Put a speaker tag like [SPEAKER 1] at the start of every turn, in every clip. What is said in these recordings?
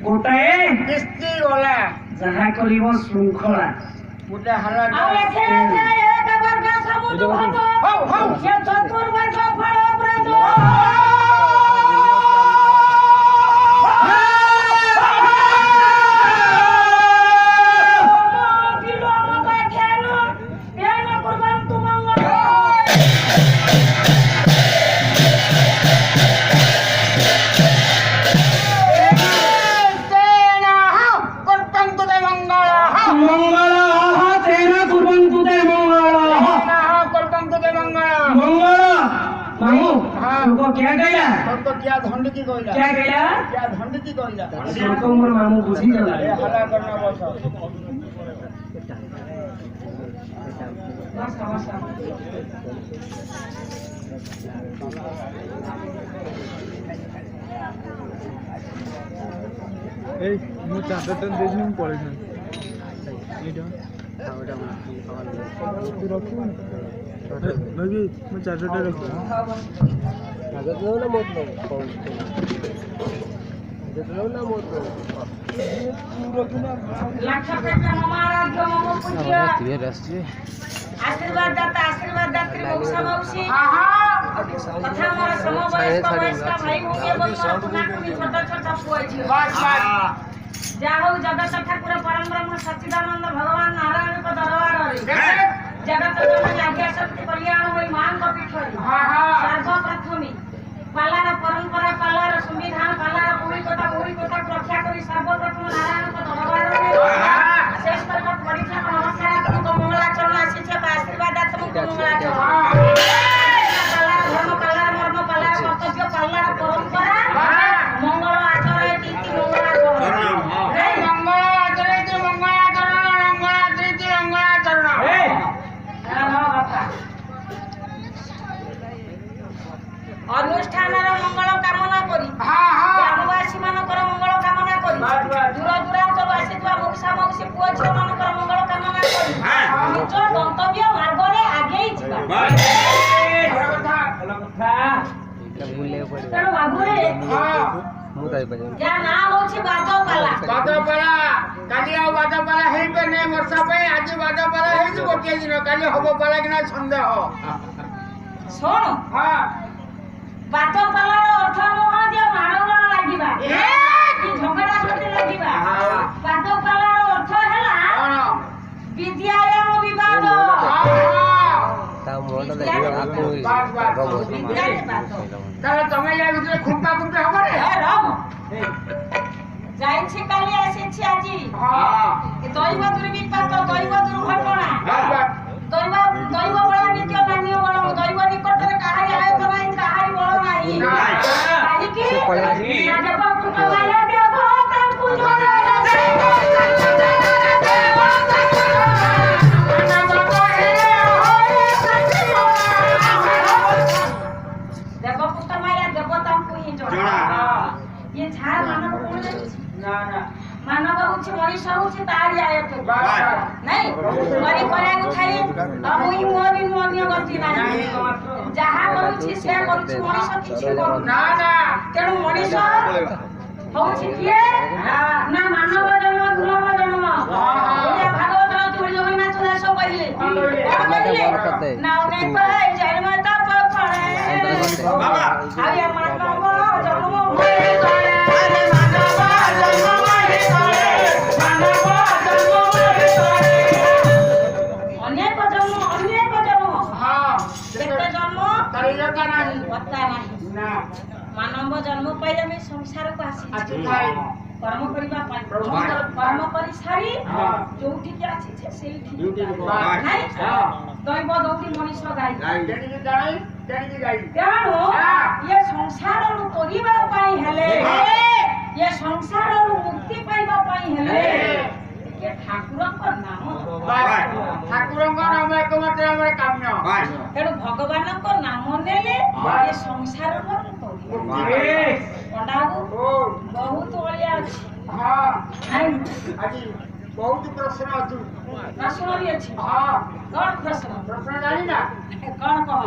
[SPEAKER 1] गोटाए किस्ती वाला जहा करिवो श्रृंखला गोटा हला आले छे एक वर्ग समुद्र भव हो ये चतुर्वर्ग फल प्रदो क्या कहला तो क्या धंड की कहला क्या कहला क्या धंड की कहला तो मोर मामू बुझी गला हला करना बस
[SPEAKER 2] ए मु चाटन देजनु पड़े न एटा खावटा तू रखू भाई मु चाटन रखू कागज लो ना मत लो कागज लो ना मत लो तू रखू ना
[SPEAKER 1] लाख पेटा हमारा जो मम पूछिया आशीर्वाद दात्री मौसा मौसी कथा मोर समवयस्क वयस्क भाई भूमि बंधु अपना कुनी छोटा छोटा पुआ छी बस जा हो जगत ठाकुर परम ब्रह्म सच्चिदानंद भगवान नारायण को दरबार रे जगत जननी आज्ञा शक्ति कल्याण होई मान को पीठ सर्वप्रथमी पालार परंपरा पालार संविधान पालार भूमि कथा रक्षा करी सर्वप्रथम नारायण को दरबार रे शेष कर परीक्षा नमस्कार तुमको मंगलाचरण आशीष आशीर्वाद तुमको मंगलाचरण धर्म पालार मर्म पालार कर्तव्य पालार परंपरा मंगल आचरण रीति अनुष्ठान मंगल कामना करी ग्रामवासी मानकर मंगल कामना करी दूर दूरांतर आसीथवा मौसा मौसी पुओ झियो मानकर मंगल कामना करी निज गंतव्य मार्ग रे आगे जिबा तेणु बाबू रे जा ना होछि बादपाला
[SPEAKER 3] काली आ बादपाला हेई पे ने वर्षा पे आज बादपाला हेई जो गोटे दिन काली हबो पाला कि ना संदेह
[SPEAKER 1] सुन हां बादपालार अर्थ नह जे मानव लागिबा कि झगड़ा सते लागिबा बादपालार अर्थ हैला विद्यायाम विवाद
[SPEAKER 2] ता मोटा देखि आपको
[SPEAKER 3] ताले तमे या भितरे खुंटा खुंटा हबो रे
[SPEAKER 1] ए राम जाइछि काली आसीछि आजी हां दैव दुर्विपाक दैव दुर्घटना दैव बळ नित्य मान्य बळ दैव निकट रे काहाई आयत नाही काहाई बळ नाही काहे कि जब पुतवाला देव तांकु जोरा ये झाड़ मानव कोण ना ना मानव होछि मनीष होछि तारी आयत नहीं मरी करे उठाई मुई मोरी मोनिय गति नाही जहा करूछि से करूछि मनीष किछि करू ना ना तेणु मनीष होछि किए ना मानव जन्म दुर्लभ जन्म ये भागवत जोड़ी जगन्नाथ दास कहले ना नहीं कहे जन्म तप फळे बाबा आया मानव जन्म मानव जन्म पहले में संसार को आसी कर्म करिबा कर्म करी सारी जोठी के आसी छे सेठी नाही दैव दौड़ी मनीष गाई तेणु ये संसार रु करिबा पाई हेले ये संसार रु मुक्ति पाइबा पाई हेले ये ठाकुर को नाम
[SPEAKER 3] ठाकुर को नाम एकमात्र हमर काम्य
[SPEAKER 1] तेणु भगवान को नाम नेले ये संसार रु पंडाबू बहुत ओलिया अछि
[SPEAKER 3] हां
[SPEAKER 1] आज
[SPEAKER 3] बहुत प्रश्न अछि
[SPEAKER 1] प्रश्न भी अछि
[SPEAKER 3] हां
[SPEAKER 1] कौन प्रश्न
[SPEAKER 3] प्रश्न जानी ना
[SPEAKER 1] कौन कह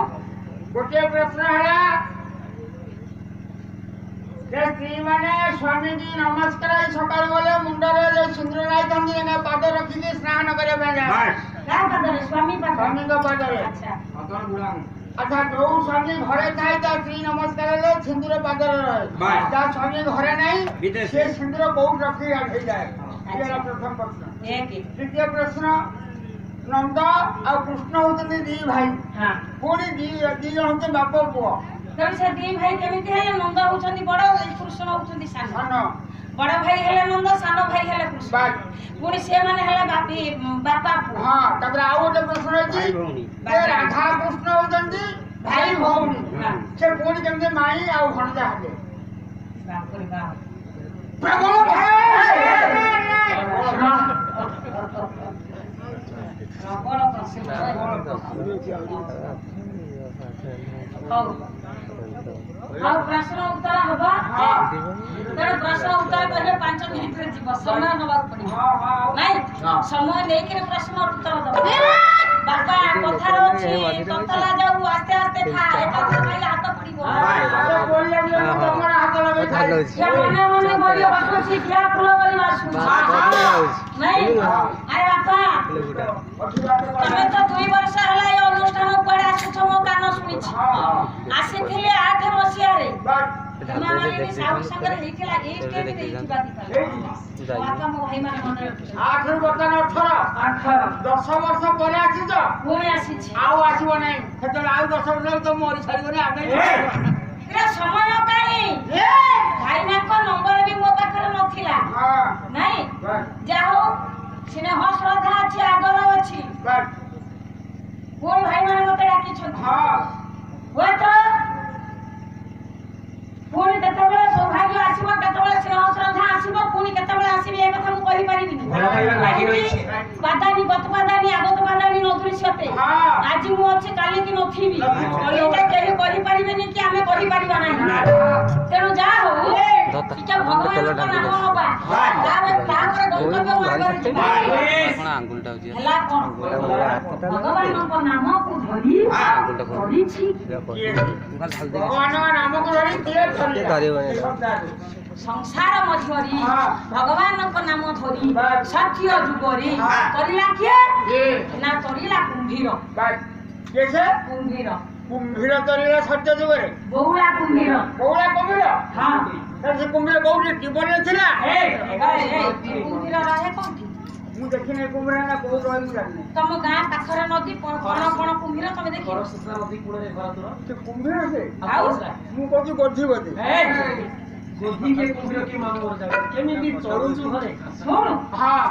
[SPEAKER 3] गोटे प्रश्न है যে স্ত্রী মানে স্বামী কি নমস্কার এই সকাল বলে মুন্ডরে যে সিন্দুর নাই থাকি না পাদ রখিকি স্নান করে বেলা
[SPEAKER 1] কার পাদরে স্বামী পাদরে
[SPEAKER 3] স্বামীଙ୍କ পাদরে
[SPEAKER 1] আচ্ছা
[SPEAKER 3] আচ্ছা ଯୋଉ ସ୍ୱାମୀ ଘରେ ଥାଏ ତା ସ୍ତ୍ରୀ ନମସ୍କାର ହେଲେ ସିନ୍ଦୁର ପାଦରେ ରହେ ତା ସ୍ୱାମୀ ଘରେ ନାହିଁ ସେ ସିନ୍ଦୁର କୋଉଠି ରଖି ଗାଧେଇଯାଏ ଇଏ ହେଲା ପ୍ରଥମ ପ୍ରଶ୍ନ
[SPEAKER 1] ଏକି
[SPEAKER 3] ଦ୍ୱିତୀୟ ପ୍ରଶ୍ନ ନନ୍ଦ ଆଉ କୃଷ୍ଣ ହଉଛନ୍ତି ଦି ଭାଇ
[SPEAKER 1] ହଁ
[SPEAKER 3] ପୁଣି ଦି ଜଣ ହଉଛନ୍ତି ବାପ ପୁଅ
[SPEAKER 1] ତେଣୁ ସେ ଦି ଭାଇ କେମିତି ହେଲେ ନନ୍ଦ ହଉଛନ୍ତି ବଡ ଏଇ କୃଷ୍ଣ ହଉଛନ୍ତି ସାନ
[SPEAKER 3] ସାନ
[SPEAKER 1] ବଡ ଭାଇ ହେଲେ ନନ୍ଦ ସାନ ଭାଇ ହେଲେ କୃଷ୍ଣ
[SPEAKER 3] ବାସ୍
[SPEAKER 1] ପୁଣି ସେମାନେ ହେଲେ ବାପା ପୁଅ
[SPEAKER 3] ହଁ ତାପରେ ଆଉ ଗୋଟେ ପ୍ରଶ୍ନ ଅଛି ଯେ ରାଧା କୃଷ୍ଣ ହଉଛନ୍ତି ଭାଇ ଭଉଣୀ ସେ ପୁଣି କେମିତି ମାଇଁ ଆଉ ଭଣଜା ହେଲେ
[SPEAKER 1] ବାପରେ ବାପ
[SPEAKER 3] ପ୍ରବଳ
[SPEAKER 1] ପ୍ରବଳ ପ୍ରଶ୍ନ ହଉ ଆଉ ପ୍ରଶ୍ନ ଉତ୍ତର ହବ ତେଣୁ ପ୍ରଶ୍ନ ଉତ୍ତର କହିଲେ 5 ମିନିଟରେ ଯିବ ସମୟ ନେବାକୁ ପଡିବ ନାଇଁ ସମୟ ନେଇକିରି ପ୍ରଶ୍ନ ଉତ୍ତର ଦବ ବାପା କଥାର ଅଛି ତତଲା ଯାଉ ଆସ୍ତେ ଆସ୍ତେ ଖା ଏକାଥରେ ଖାଇଲେ ହାତ ପଡିବ ମନେ ମନେ ବଢିବ ବସୁଛି ଖିଆ ଫୁଲ କରି ଆସୁଛି ନାଇଁ ଆରେ ବାପା ତମେ ତ 2 ବର୍ଷ ହେଲା ଏ ଅନୁଷ୍ଠାନ କୁଆଡେ ଆସୁଛ ମୋ କାନ ଶୁଣିଛି ଆସିଥିଲି 8 ମସିହାରେ ମାମାଲିନି ସାହୁ ସାଙ୍ଗରେ ହେଇଥିଲା ଏଇ ଷ୍ଟେଜରେ ହେଇଥିବା ବାପା ମୋ ଭାଇମାନେ ମନେ ରଖିଛନ୍ତି
[SPEAKER 3] 8 ରୁ ବର୍ତ୍ତମାନ 18 10 ବର୍ଷ ପରେ ଆସିଛ
[SPEAKER 1] ପୁଣି ଆସିଛି
[SPEAKER 3] ଆଉ ଆସିବ ନାହିଁ ସେତେବେଳେ ଆଉ 10 ବର୍ଷ ତ ମରି ସାରିବନି ଆମେ
[SPEAKER 1] ଏରା ସମୟ କାହିଁ ଭାଇନାଙ୍କ ନମ୍ବର ବି ମୋ ପାଖରେ ନଥିଲା ନାଇଁ ଯାହା ହଉ ସ୍ନେହ ଶ୍ରଦ୍ଧା ଅଛି ଆଦର ଅଛି ପୁଣି ଭାଇମାନେ ମତେ ଡାକିଛନ୍ତି ହୁଏତ ପୁଣି କେତେବେଳେ ସୌଭାଗ୍ୟ ଆସିବ କେତେବେଳେ ସ୍ନେହ ଶ୍ରଦ୍ଧା ଆସିବ ପୁଣି କେତେବେଳେ ଆସିବି ଏ କଥା ମୁଁ କହିପାରିବିନି ବାଦାନୀ ଗତବାଦାନୀ ଆଗତବାଦାନୀ ନଦୃଶ୍ୟତେ ଆଜି ମୁଁ ଅଛି କାଲି କି ନଥିବି ଏଇଟା କେହି କହିପାରିବେନି କି ଆମେ କହିପାରିବା ନାହିଁ ତେଣୁ ଯାହା ହଉ ଟିକେ ଭଗବାନଙ୍କ ନାମ ନବା ତାପରେ ଗନ୍ତବ୍ୟ ମାର୍ଗରେ ଯିବା ହେଲା କଣ ଭଗବାନଙ୍କ ନାମକୁ ଧରି କରିଛି
[SPEAKER 3] ଭଗବାନଙ୍କ ନାମକୁ ଧରି କିଏ
[SPEAKER 1] ସଂସାର ମଧ୍ୟରେ ଭଗବାନଙ୍କ ନାମ ଧରି ସତ୍ୟ ଯୁଗରେ କରିଲା କିଏ ନା କରିଲା କୁମ୍ଭୀର
[SPEAKER 3] କୁମ୍ଭୀର କୁମ୍ଭୀର କରିଲା ସତ୍ୟ ଯୁଗରେ
[SPEAKER 1] ବଉଳା କୁମ୍ଭୀର ହଁ
[SPEAKER 3] ସେ କୁମ୍ଭୀର କୋଉଠି ଜୀବନରେ ଥିଲା
[SPEAKER 1] କୁମ୍ଭୀର ରହେ କୋଉଠି
[SPEAKER 3] ମୁଁ ଦେଖିନି କୁମ୍ଭୀର ନା କୋଉଠି ରହି ମୁଁ ଜାଣିନି
[SPEAKER 1] ତମ ଗାଁ ପାଖରେ ନଦୀ କଣ କଣ କୁମ୍ଭୀର ତମେ ଦେଖିବ
[SPEAKER 3] ସେ କୁମ୍ଭୀର ସେ
[SPEAKER 1] ଆଉ
[SPEAKER 3] ମୁଁ କହୁଛି ଗୋଧି ବୋଧେ
[SPEAKER 1] ଶୁଣୁ
[SPEAKER 3] ହଁ